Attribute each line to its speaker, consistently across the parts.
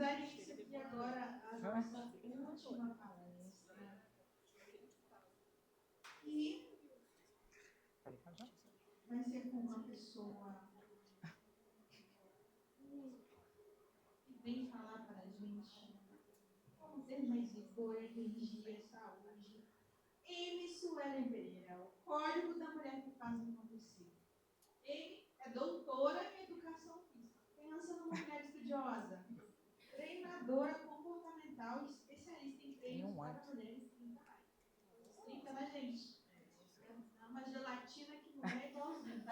Speaker 1: dar início aqui agora à nossa última palestra. E vai ser com uma pessoa que vem falar para a gente como ter mais vigor, energia, saúde. Amy Suelen Pereira, o código da mulher que faz acontecer. Amy é doutora em educação física, pensa numa mulher estudiosa, treinadora comportamental e especialista em treinos para mulheres 30 mais. 30, né, gente? É uma gelatina que não é igual aos 20.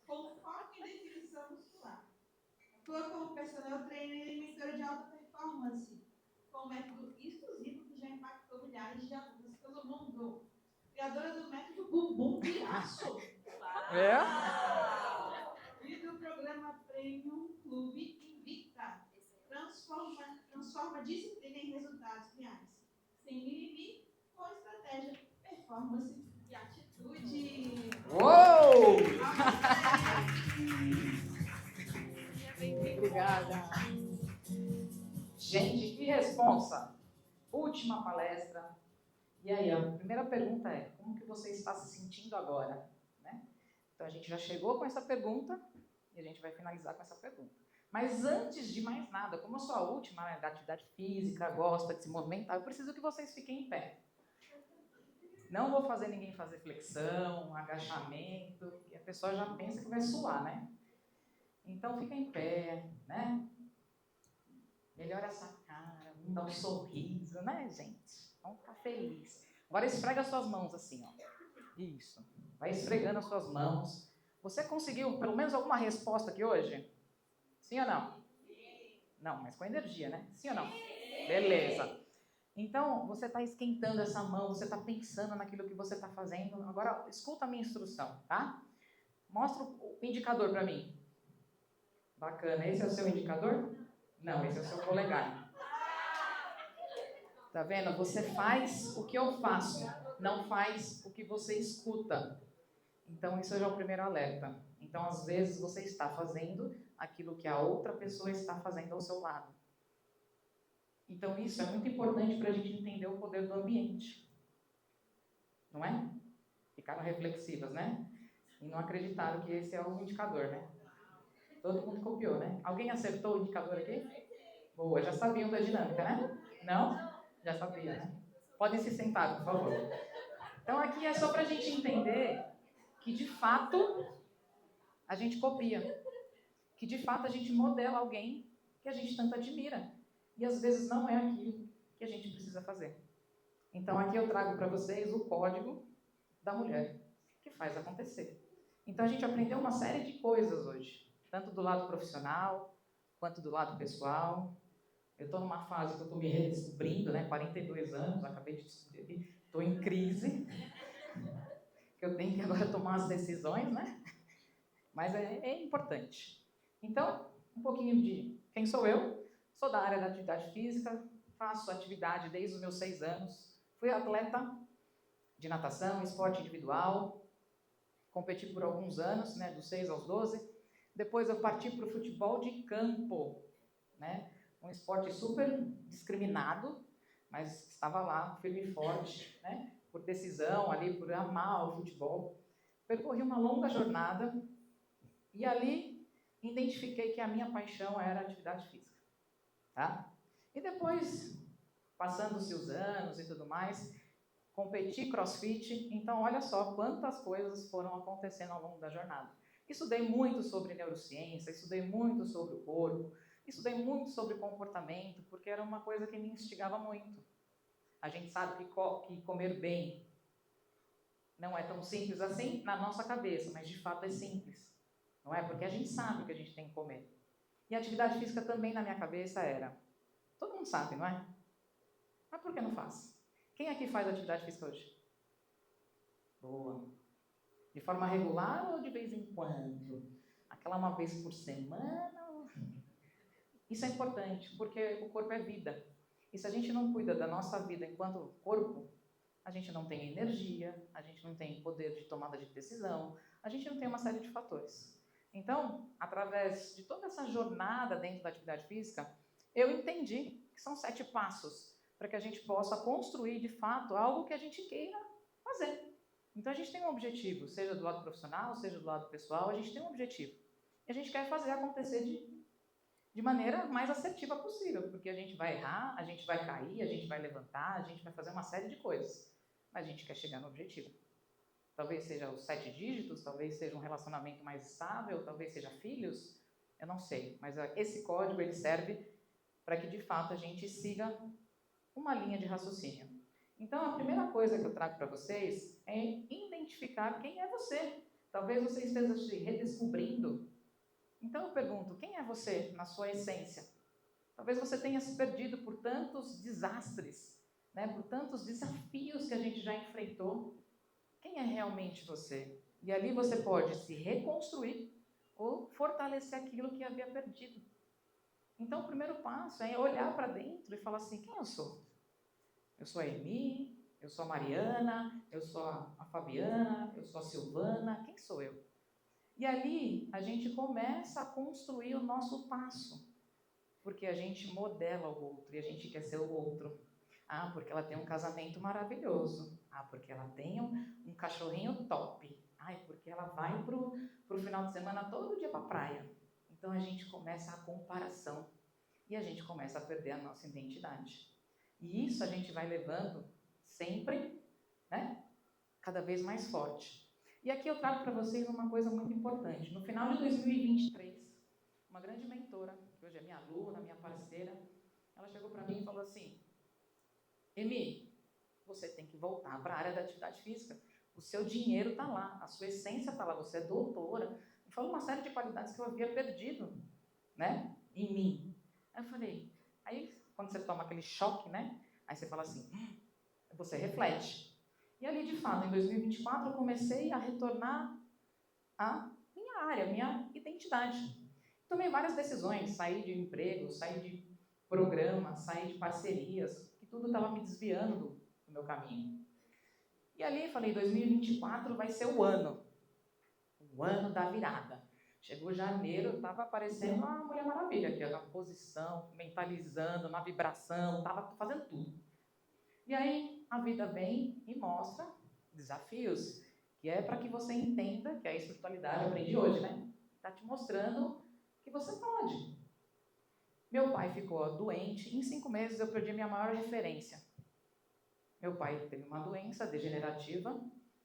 Speaker 1: Com foco em definição muscular. Atua como personal trainer e mentora de alta performance, com um método exclusivo que já impactou milhares de alunos pelo mundo. Criadora do método Bumbum de Aço. E do programa Premium Clube Invicta. Transforma a disciplina em resultados reais. Sem mimimi, com estratégia, performance e atitude.
Speaker 2: Uou! Obrigada. Gente, que responsa! Última palestra. E aí, a primeira pergunta é, como que você está se sentindo agora? Né? Então, a gente já chegou com essa pergunta e a gente vai finalizar com essa pergunta. Mas antes de mais nada, como eu sou a última, né, da atividade física, gosta de se movimentar, eu preciso que vocês fiquem em pé. Não vou fazer ninguém fazer flexão, agachamento, e a pessoa já pensa que vai suar, né? Então, fica em pé, né? Melhora essa cara, dá um sorriso, né, gente? Vamos ficar felizes. Agora esfrega suas mãos assim, ó. Isso. Vai esfregando as suas mãos. Você conseguiu pelo menos alguma resposta aqui hoje? Sim ou não? Não, mas com energia, né? Sim ou não? Beleza. Então, você está esquentando essa mão, você está pensando naquilo que você está fazendo. Agora, escuta a minha instrução, tá? Mostra o indicador para mim. Bacana. Esse é o seu indicador? Não, esse é o seu polegar. Tá vendo? Você faz o que eu faço, não faz o que você escuta. Então, isso já é o primeiro alerta. Então, às vezes, você está fazendo aquilo que a outra pessoa está fazendo ao seu lado. Então, isso é muito importante para a gente entender o poder do ambiente. Não é? Ficaram reflexivas, né? E não acreditaram que esse é o indicador, né? Todo mundo copiou, né? Alguém acertou o indicador aqui? Boa, já sabiam da dinâmica, né? Não? Já sabia, né? Podem se sentar, por favor. Então, aqui é só para a gente entender que, de fato, a gente copia. Que, de fato, a gente modela alguém que a gente tanto admira. E, às vezes, não é aquilo que a gente precisa fazer. Então, aqui eu trago para vocês o código da mulher que faz acontecer. Então, a gente aprendeu uma série de coisas hoje. Tanto do lado profissional, quanto do lado pessoal. Eu estou numa fase que eu estou me redescobrindo, né? 42 anos, acabei de descobrir. Estou em crise. Que eu tenho que agora tomar as decisões, né? Mas é importante. Então, um pouquinho de quem sou eu. Sou da área da atividade física, faço atividade desde os meus 6 anos. Fui atleta de natação, esporte individual. Competi por alguns anos, né, dos 6 aos 12. Depois eu parti para o futebol de campo, né? Um esporte super discriminado, mas estava lá, firme e forte, né? Por decisão ali, por amar o futebol. Percorri uma longa jornada e ali identifiquei que a minha paixão era a atividade física, tá? E depois, passando-se os anos e tudo mais, competi crossfit, então olha só quantas coisas foram acontecendo ao longo da jornada. Estudei muito sobre neurociência, estudei muito sobre o corpo, estudei muito sobre comportamento, porque era uma coisa que me instigava muito. A gente sabe que comer bem não é tão simples assim na nossa cabeça, mas de fato é simples. Não é? Porque a gente sabe o que a gente tem que comer. E a atividade física também na minha cabeça era, todo mundo sabe, não é? Mas por que não faz? Quem aqui faz atividade física hoje? Boa. De forma regular ou de vez em quando? Aquela uma vez por semana? Isso é importante, porque o corpo é vida. E se a gente não cuida da nossa vida enquanto corpo, a gente não tem energia, a gente não tem poder de tomada de decisão, a gente não tem uma série de fatores. Então, através de toda essa jornada dentro da atividade física, eu entendi que são 7 passos para que a gente possa construir, de fato, algo que a gente queira fazer. Então, a gente tem um objetivo, seja do lado profissional, seja do lado pessoal, a gente tem um objetivo. E a gente quer fazer acontecer de maneira mais assertiva possível, porque a gente vai errar, a gente vai cair, a gente vai levantar, a gente vai fazer uma série de coisas, mas a gente quer chegar no objetivo. Talvez seja os 7 dígitos, talvez seja um relacionamento mais estável, talvez seja filhos, eu não sei, mas esse código ele serve para que de fato a gente siga uma linha de raciocínio. Então, a primeira coisa que eu trago para vocês é identificar quem é você. Talvez você esteja se redescobrindo. Então, eu pergunto, quem é você na sua essência? Talvez você tenha se perdido por tantos desastres, né, por tantos desafios que a gente já enfrentou. Quem é realmente você? E ali você pode se reconstruir ou fortalecer aquilo que havia perdido. Então, o primeiro passo é olhar para dentro e falar assim, quem eu sou? Eu sou a Emi, eu sou a Mariana, eu sou a Fabiana, eu sou a Silvana, quem sou eu? E ali a gente começa a construir o nosso passo, porque a gente modela o outro e a gente quer ser o outro. Ah, porque ela tem um casamento maravilhoso. Ah, porque ela tem um cachorrinho top. Ah, porque ela vai pro final de semana todo dia para a praia. Então a gente começa a comparação e a gente começa a perder a nossa identidade. E isso a gente vai levando sempre, né, cada vez mais forte. E aqui eu trago para vocês uma coisa muito importante. No final de 2023, uma grande mentora, que hoje é minha aluna, minha parceira, ela chegou para mim e falou assim, Emi, você tem que voltar para a área da atividade física. O seu dinheiro está lá, a sua essência está lá, você é doutora. E falou uma série de qualidades que eu havia perdido, né, em mim. Aí eu falei, aí quando você toma aquele choque, né, aí você fala assim, você reflete. E ali, de fato, em 2024, eu comecei a retornar à minha área, à minha identidade. Tomei várias decisões, saí de emprego, saí de programa, saí de parcerias, que tudo estava me desviando do meu caminho. E ali, falei, 2024 vai ser o ano da virada. Chegou janeiro, estava aparecendo a Mulher Maravilha, que era na posição, mentalizando, na vibração, estava fazendo tudo. E aí a vida vem e mostra desafios, que é para que você entenda, que a espiritualidade eu aprendi hoje, né? Está te mostrando que você pode. Meu pai ficou doente, em 5 meses eu perdi minha maior referência. Meu pai teve uma doença degenerativa,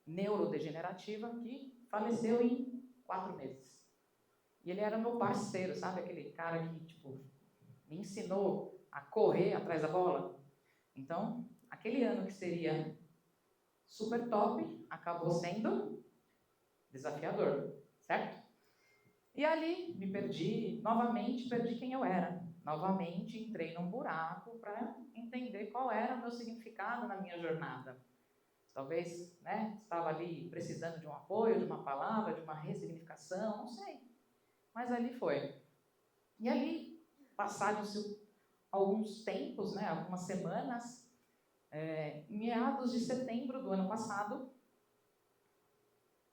Speaker 2: neurodegenerativa, que faleceu em 4 meses. E ele era meu parceiro, sabe? Aquele cara que, tipo, me ensinou a correr atrás da bola. Então, aquele ano que seria super top, acabou sendo desafiador, certo? E ali me perdi, novamente perdi quem eu era. Novamente entrei num buraco para entender qual era o meu significado na minha jornada. Talvez, né, estava ali precisando de um apoio, de uma palavra, de uma ressignificação, não sei. Mas ali foi. E ali, passados alguns tempos, né, algumas semanas, em meados de setembro do ano passado,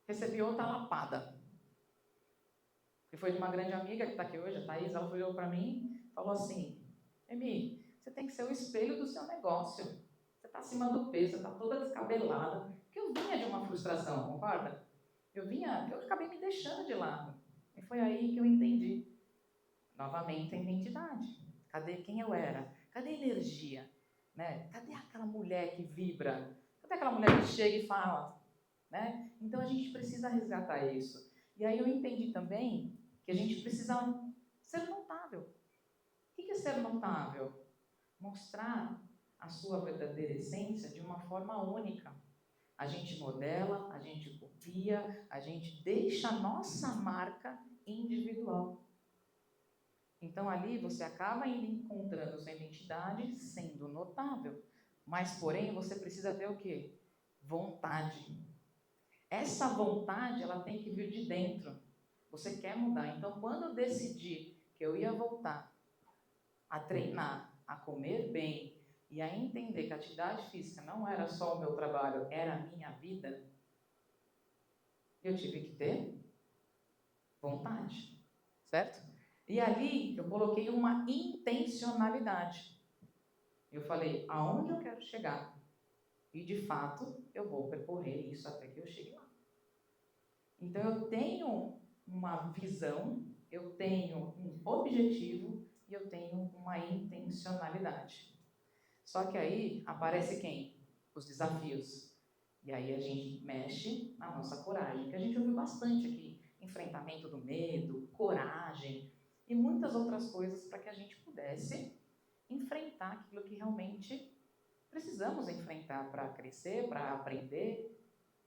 Speaker 2: recebi outra lapada. Que foi de uma grande amiga que está aqui hoje, a Thaís, ela olhou para mim e falou assim, Emi, você tem que ser o espelho do seu negócio. Você está acima do peso, você está toda descabelada. Porque eu vinha de uma frustração, concorda? Eu acabei me deixando de lado. E foi aí que eu entendi. Novamente a identidade. Cadê quem eu era? Cadê a energia? Né? Cadê aquela mulher que vibra? Cadê aquela mulher que chega e fala? Né? Então a gente precisa resgatar isso. E aí eu entendi também que a gente precisa ser notável. O que é ser notável? Mostrar a sua verdadeira essência de uma forma única. A gente modela, a gente copia, a gente deixa a nossa marca individual. Então ali você acaba encontrando sua identidade sendo notável. Mas, porém, você precisa ter o quê? Vontade. Essa vontade, ela tem que vir de dentro. Você quer mudar. Então, quando eu decidi que eu ia voltar a treinar, a comer bem e a entender que a atividade física não era só o meu trabalho, era a minha vida, eu tive que ter vontade, certo? E ali eu coloquei uma intencionalidade. Eu falei, aonde eu quero chegar? E de fato, eu vou percorrer isso até que eu chegue lá. Então eu tenho uma visão, eu tenho um objetivo e eu tenho uma intencionalidade. Só que aí aparece quem? Os desafios. E aí a gente mexe na nossa coragem, que a gente ouviu bastante aqui. Enfrentamento do medo, coragem e muitas outras coisas para que a gente pudesse enfrentar aquilo que realmente precisamos enfrentar para crescer, para aprender,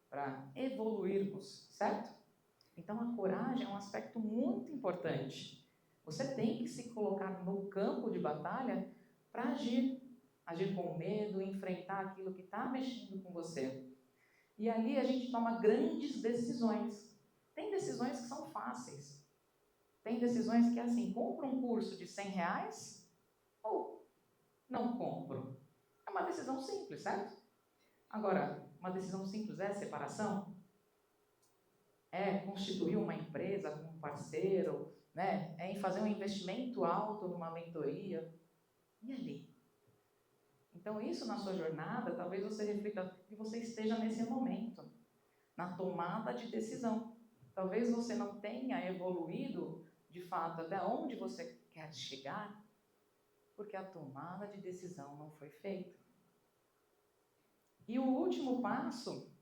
Speaker 2: para evoluirmos, certo? Então a coragem é um aspecto muito importante. Você tem que se colocar no campo de batalha para agir. Agir com medo, enfrentar aquilo que está mexendo com você. E ali a gente toma grandes decisões. Tem decisões que são fáceis. Tem decisões que é assim, compro um curso de R$ 100 ou não compro. É uma decisão simples, certo? Agora, uma decisão simples é separação? É constituir uma empresa com um parceiro, né? É em fazer um investimento alto numa mentoria. E ali? Então, isso na sua jornada, talvez você reflita que você esteja nesse momento, na tomada de decisão. Talvez você não tenha evoluído, de fato, até onde você quer chegar, porque a tomada de decisão não foi feita. E o último passo,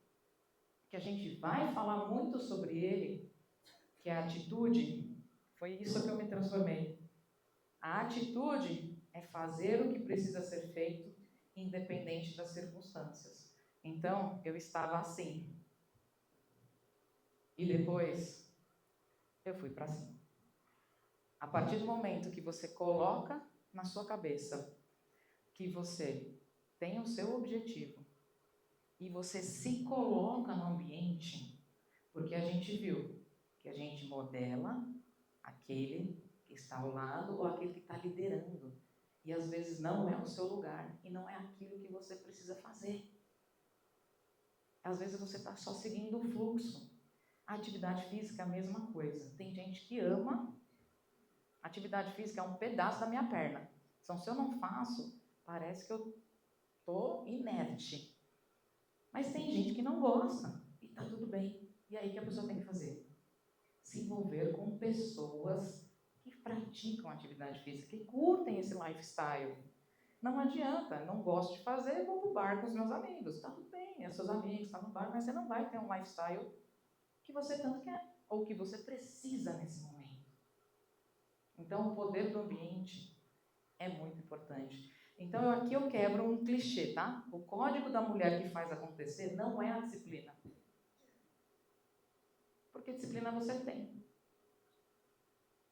Speaker 2: que a gente vai falar muito sobre ele, que é a atitude, foi isso que eu me transformei. A atitude é fazer o que precisa ser feito, independente das circunstâncias. Então, eu estava assim. E depois, eu fui para cima. A partir do momento que você coloca na sua cabeça que você tem o seu objetivo e você se coloca no ambiente, porque a gente viu que a gente modela aquele que está ao lado ou aquele que está liderando. E às vezes não é o seu lugar e não é aquilo que você precisa fazer. Às vezes você está só seguindo o fluxo. A atividade física é a mesma coisa. Tem gente que ama. Atividade física é um pedaço da minha perna. Então, se eu não faço, parece que eu estou inerte. Mas tem gente que não gosta. E está tudo bem. E aí o que a pessoa tem que fazer? Se envolver com pessoas que praticam atividade física, que curtem esse lifestyle. Não adianta, não gosto de fazer, vou para o bar com os meus amigos. Está tudo bem, é seus amigos, está no bar, mas você não vai ter um lifestyle que você tanto quer, ou que você precisa nesse momento. Então, o poder do ambiente é muito importante. Então, aqui eu quebro um clichê, tá? O código da mulher que faz acontecer não é a disciplina. Porque disciplina você tem.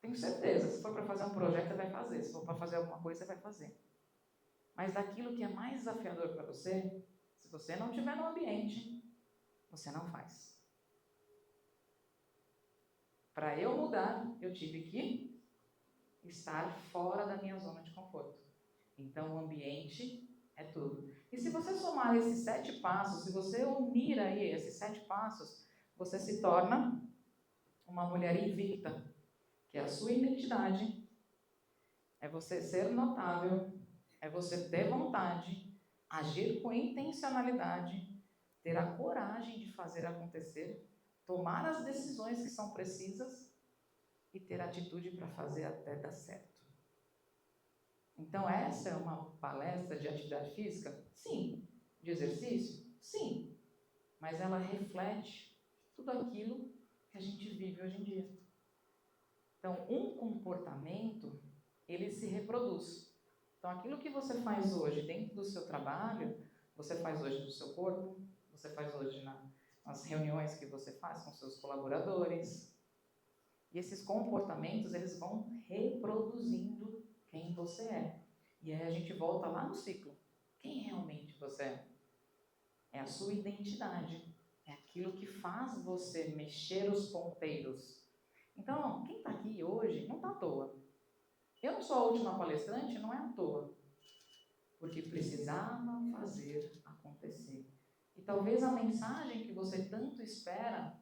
Speaker 2: Tenho certeza, se for para fazer um projeto, você vai fazer. Se for para fazer alguma coisa, você vai fazer. Mas daquilo que é mais desafiador para você, se você não estiver no ambiente, você não faz. Para eu mudar, eu tive que estar fora da minha zona de conforto. Então, o ambiente é tudo. E se você somar esses 7 passos, se você unir aí esses 7 passos, você se torna uma mulher invicta, que é a sua identidade, é você ser notável, é você ter vontade, agir com intencionalidade, ter a coragem de fazer acontecer, tomar as decisões que são precisas e ter atitude para fazer até dar certo. Então, essa é uma palestra de atividade física? Sim. De exercício? Sim. Mas ela reflete tudo aquilo que a gente vive hoje em dia. Então, um comportamento, ele se reproduz. Então, aquilo que você faz hoje dentro do seu trabalho, você faz hoje no seu corpo, você faz hoje nas reuniões que você faz com seus colaboradores. E esses comportamentos, eles vão reproduzindo quem você é. E aí a gente volta lá no ciclo. Quem realmente você é? É a sua identidade. É aquilo que faz você mexer os ponteiros. Então, quem está aqui hoje não está à toa. Eu não sou a última palestrante, não é à toa. Porque precisava fazer acontecer. E talvez a mensagem que você tanto espera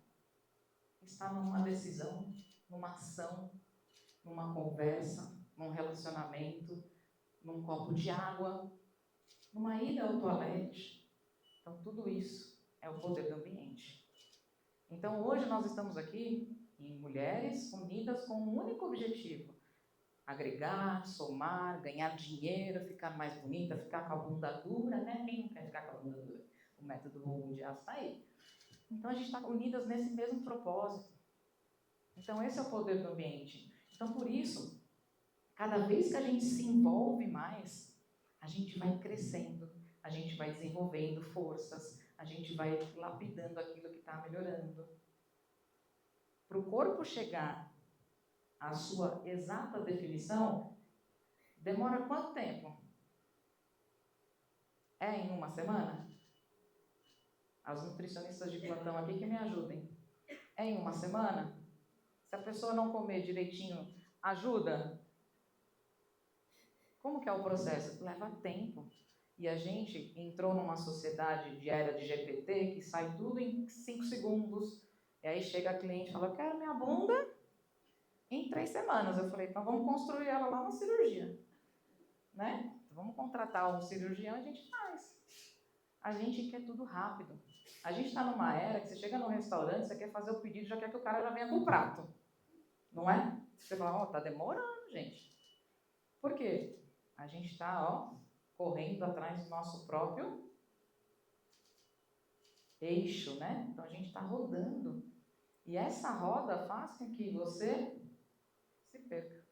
Speaker 2: está numa decisão, numa ação, numa conversa, num relacionamento, num copo de água, numa ida ao toalete. Então, tudo isso é o poder do ambiente. Então, hoje nós estamos aqui em mulheres unidas com um único objetivo: agregar, somar, ganhar dinheiro, ficar mais bonita, ficar com a bunda dura, né? Quem não quer ficar com a bunda dura? O método mundial está aí. Então, a gente está unidas nesse mesmo propósito. Então, esse é o poder do ambiente. Então, por isso, cada vez que a gente se envolve mais, a gente vai crescendo, a gente vai desenvolvendo forças, a gente vai lapidando aquilo que está melhorando. Para o corpo chegar à sua exata definição, demora quanto tempo? É em uma semana? As nutricionistas de plantão aqui que me ajudem. É em uma semana? Se a pessoa não comer direitinho, ajuda? Como que é o processo? Leva tempo. E a gente entrou numa sociedade de era de GPT que sai tudo em 5 segundos. E aí chega a cliente e fala: eu quero minha bunda em 3 semanas. Eu falei: então vamos construir ela lá na cirurgia. Né? Vamos contratar um cirurgião e a gente faz. A gente quer tudo rápido. A gente está numa era que você chega num restaurante, você quer fazer o pedido, já quer que o cara já venha com o prato. Não é? Você fala: ó, tá demorando, gente. Por quê? A gente está, ó, correndo atrás do nosso próprio eixo, né? Então a gente está rodando. E essa roda faz com que você se perca.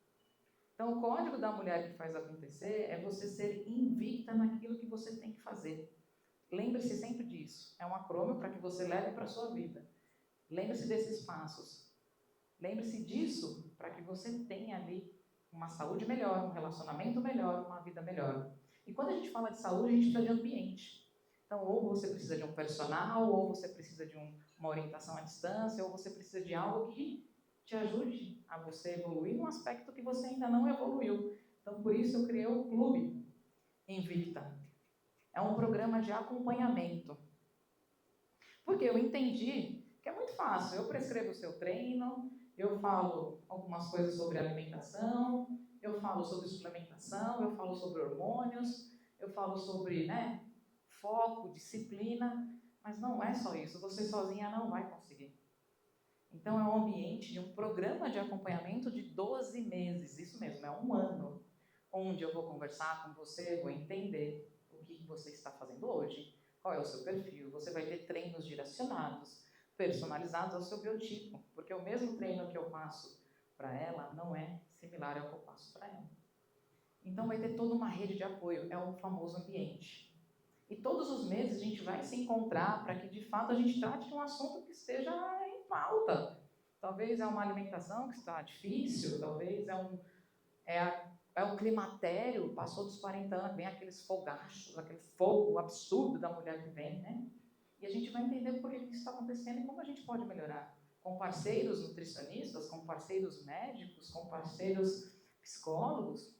Speaker 2: Então o código da mulher que faz acontecer é você ser invicta naquilo que você tem que fazer. Lembre-se sempre disso. É um acrônimo para que você leve para a sua vida. Lembre-se desses passos. Lembre-se disso para que você tenha ali uma saúde melhor, um relacionamento melhor, uma vida melhor. E quando a gente fala de saúde, a gente precisa de ambiente. Então, ou você precisa de um personal, ou você precisa de uma orientação à distância, ou você precisa de algo que te ajude a você evoluir num aspecto que você ainda não evoluiu. Então, por isso eu criei o Clube Invicta. É um programa de acompanhamento. Porque eu entendi que é muito fácil. Eu prescrevo o seu treino, eu falo algumas coisas sobre alimentação, eu falo sobre suplementação, eu falo sobre hormônios, eu falo sobre, né, foco, disciplina, mas não é só isso. Você sozinha não vai conseguir. Então é um ambiente de um programa de acompanhamento de 12 meses, isso mesmo, é um ano, onde eu vou conversar com você, vou entender o que você está fazendo hoje, qual é o seu perfil, você vai ter treinos direcionados, personalizados ao seu biotipo, porque o mesmo treino que eu passo para ela não é similar ao que eu passo para ela. Então vai ter toda uma rede de apoio, é o famoso ambiente. E todos os meses a gente vai se encontrar para que de fato a gente trate de um assunto que esteja em pauta. Talvez é uma alimentação que está difícil, talvez é o climatério, passou dos 40 anos, vem aqueles fogachos, aquele fogo absurdo da mulher que vem, né? E a gente vai entender por que isso está acontecendo e como a gente pode melhorar. Com parceiros nutricionistas, com parceiros médicos, com parceiros psicólogos,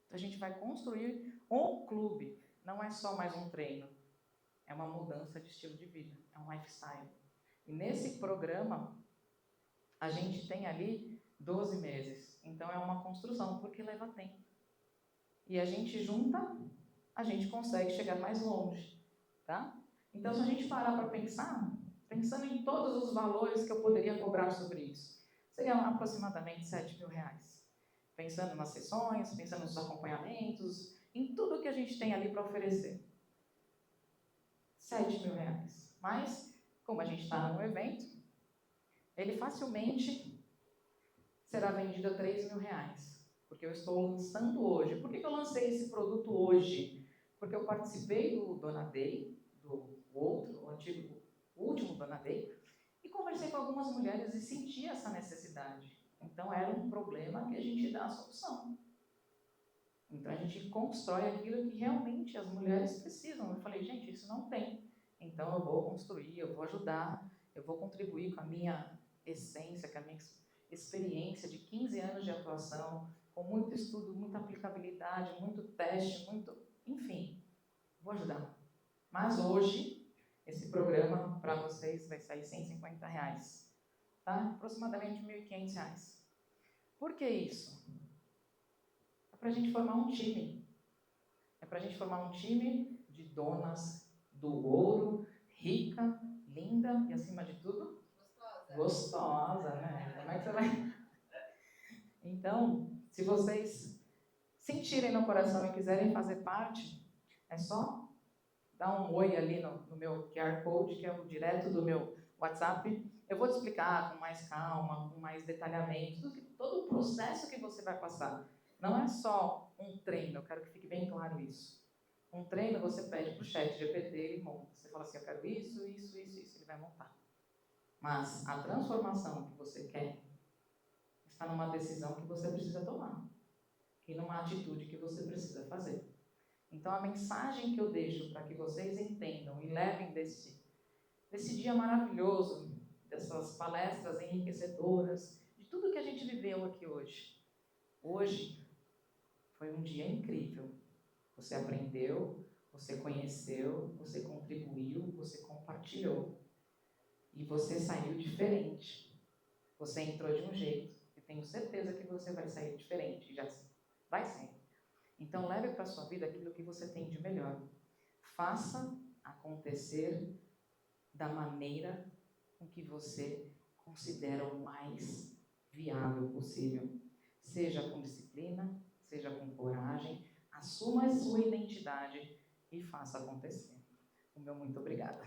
Speaker 2: a gente vai construir um clube. Não é só mais um treino, é uma mudança de estilo de vida, é um lifestyle. E nesse programa, a gente tem ali 12 meses. Então é uma construção, porque leva tempo. E a gente junta, a gente consegue chegar mais longe, tá? Então se a gente parar para pensar, pensando em todos os valores que eu poderia cobrar sobre isso, seria aproximadamente R$7.000. Pensando nas sessões, pensando nos acompanhamentos, em tudo que a gente tem ali para oferecer. R$7.000. Mas, como a gente está num evento, ele facilmente será vendido a R$3.000. Porque eu estou lançando hoje. Por que eu lancei esse produto hoje? Porque eu participei do Dona Day, o último Dona Day, e conversei com algumas mulheres e senti essa necessidade. Então era um problema que a gente dá a solução. Então a gente constrói aquilo que realmente as mulheres precisam. Eu falei: gente, isso não tem. Então eu vou construir, eu vou ajudar, eu vou contribuir com a minha essência, com a minha experiência de 15 anos de atuação, com muito estudo, muita aplicabilidade, muito teste, enfim, vou ajudar. Mas hoje, esse programa para vocês vai sair R$150, tá? Aproximadamente R$1.500. Por que isso? É para a gente formar um time. É para a gente formar um time de donas do ouro, rica, linda e, acima de tudo, gostosa, né? Como é que você vai... Então, se vocês sentirem no coração e quiserem fazer parte, é só dar um oi ali no meu QR Code, que é o direto do meu WhatsApp. Eu vou te explicar com mais calma, com mais detalhamento, todo o processo que você vai passar. Não é só um treino, eu quero que fique bem claro isso. Um treino você pede para o chat GPT e monta. Você fala assim, eu quero isso, ele vai montar. Mas a transformação que você quer está numa decisão que você precisa tomar e numa atitude que você precisa fazer. Então, a mensagem que eu deixo para que vocês entendam e levem desse dia maravilhoso, dessas palestras enriquecedoras, de tudo que a gente viveu aqui hoje. Hoje foi um dia incrível. Você aprendeu, você conheceu, você contribuiu, você compartilhou. E você saiu diferente. Você entrou de um jeito. E tenho certeza que você vai sair diferente. Já vai sair. Então, leve para a sua vida aquilo que você tem de melhor. Faça acontecer da maneira com que você considera o mais viável possível. Seja com disciplina, seja com coragem, assuma a sua identidade e faça acontecer. O meu muito obrigada.